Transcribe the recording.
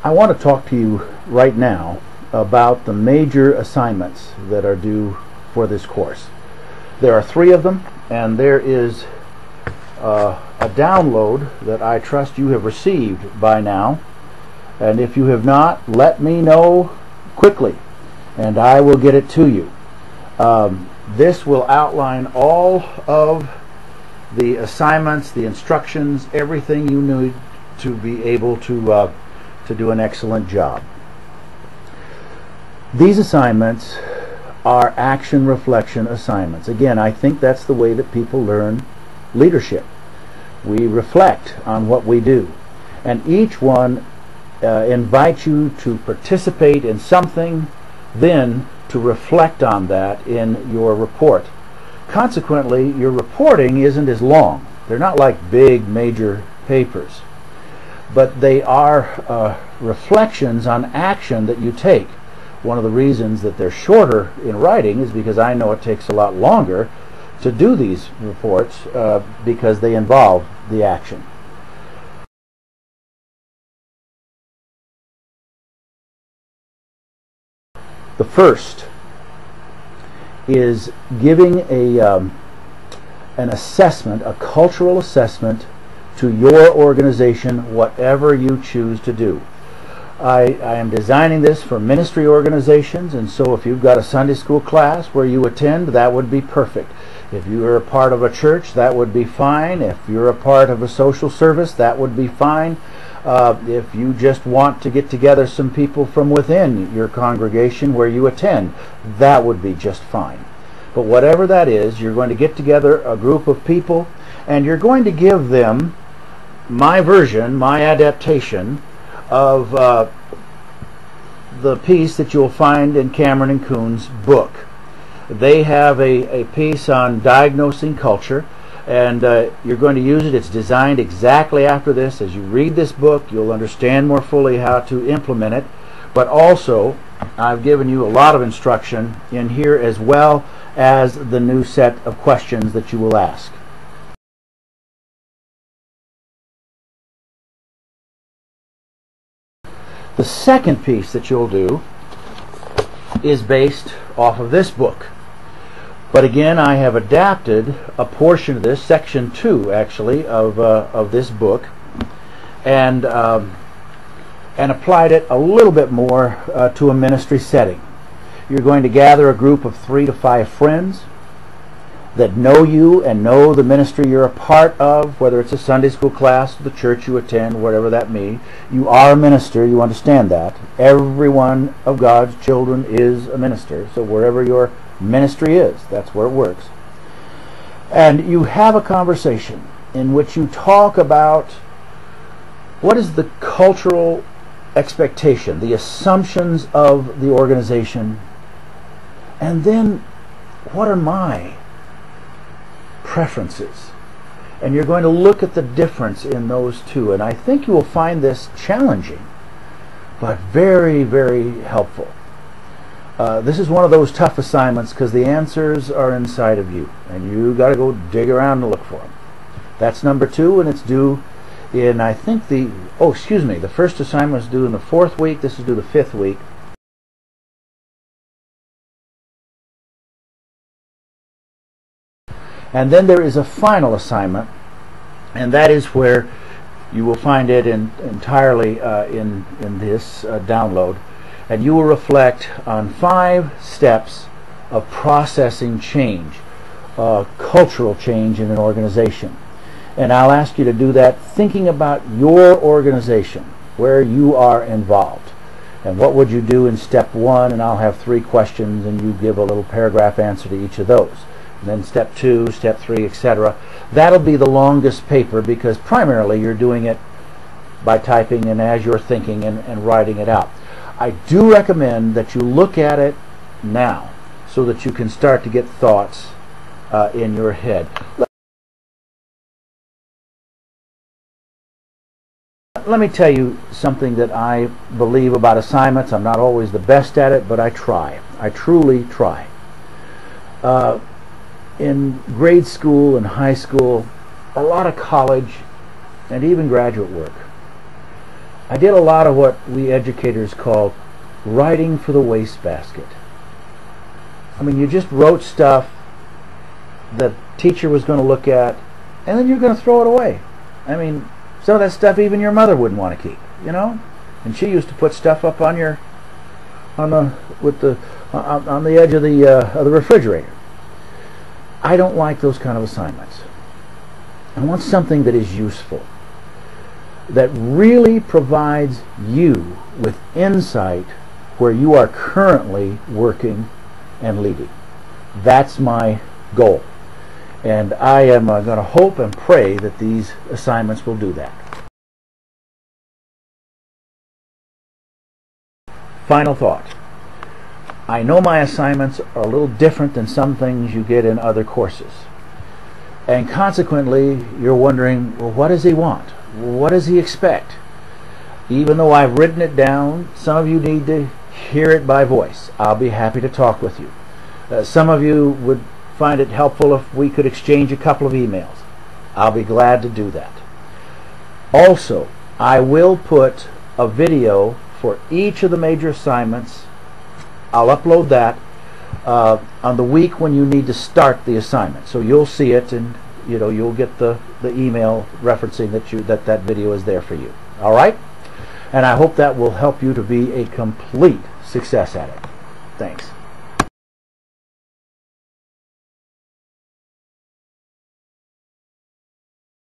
I want to talk to you right now about the major assignments that are due for this course. There are 3 of them, and there is a download that I trust you have received by now, and if you have not, let me know quickly and I will get it to you. This will outline all of the assignments, the instructions, everything you need to be able to do an excellent job. These assignments are action reflection assignments. Again, I think that's the way that people learn leadership. We reflect on what we do, and each one invites you to participate in something, then to reflect on that in your report. Consequently, your reporting isn't as long. They're not like big major papers, but they are reflections on action that you take. One of the reasons that they're shorter in writing is because I know it takes a lot longer to do these reports because they involve the action. The first is giving an assessment, a cultural assessment to your organization, whatever you choose to do. I am designing this for ministry organizations, and so if you've got a Sunday school class where you attend, that would be perfect. If you are a part of a church, that would be fine. If you're a part of a social service, that would be fine. If you just want to get together some people from within your congregation where you attend, that would be just fine. But whatever that is, you're going to get together a group of people, and you're going to give them my version, my adaptation of the piece that you'll find in Cameron and Kuhn's book. They have a piece on diagnosing culture, and you're going to use it. It's designed exactly after this. As you read this book, you'll understand more fully how to implement it, but also I've given you a lot of instruction in here, as well as the new set of questions that you will ask. The second piece that you'll do is based off of this book. But again, I have adapted a portion of this, section 2 actually, of this book, and applied it a little bit more to a ministry setting. You're going to gather a group of 3 to 5 friends that know you and know the ministry you're a part of, whether it's a Sunday school class, the church you attend, whatever that means. You are a minister, you understand that. Every one of God's children is a minister, so wherever your ministry is, that's where it works. And you have a conversation in which you talk about what is the cultural expectation, the assumptions of the organization, and then what are my preferences. And you're going to look at the difference in those two, and I think you will find this challenging but very, very helpful. This is one of those tough assignments because the answers are inside of you, and you got to go dig around and look for them. That's number 2, and it's due in, I think, the first assignment was due in the 4th week. This is due the 5th week. And then there is a final assignment, and that is where you will find it entirely in this download. And you will reflect on 5 steps of processing change, cultural change in an organization. And I'll ask you to do that thinking about your organization, where you are involved. And what would you do in step 1? And I'll have 3 questions, and you give a little paragraph answer to each of those. And then step 2, step 3, etc. That'll be the longest paper because primarily you're doing it by typing and as you're thinking and writing it out. I do recommend that you look at it now so that you can start to get thoughts in your head. Let me tell you something that I believe about assignments. I'm not always the best at it, but I try. I truly try. In grade school and high school, a lot of college, and even graduate work, I did a lot of what we educators call writing for the wastebasket. I mean, you just wrote stuff the teacher was going to look at, and then you're going to throw it away. I mean, some of that stuff even your mother wouldn't want to keep, you know. And she used to put stuff up on the edge of the refrigerator. I don't like those kind of assignments. I want something that is useful, that really provides you with insight where you are currently working and leading. That's my goal. And I am going to hope and pray that these assignments will do that. Final thought. I know my assignments are a little different than some things you get in other courses. And consequently, you're wondering, well, what does he want? What does he expect? Even though I've written it down, some of you need to hear it by voice. I'll be happy to talk with you. Some of you would find it helpful if we could exchange a couple of emails. I'll be glad to do that. Also, I will put a video for each of the major assignments. I'll upload that on the week when you need to start the assignment. So you'll see it, and you'll get the email referencing that video is there for you. All right? And I hope that will help you to be a complete success at it. Thanks.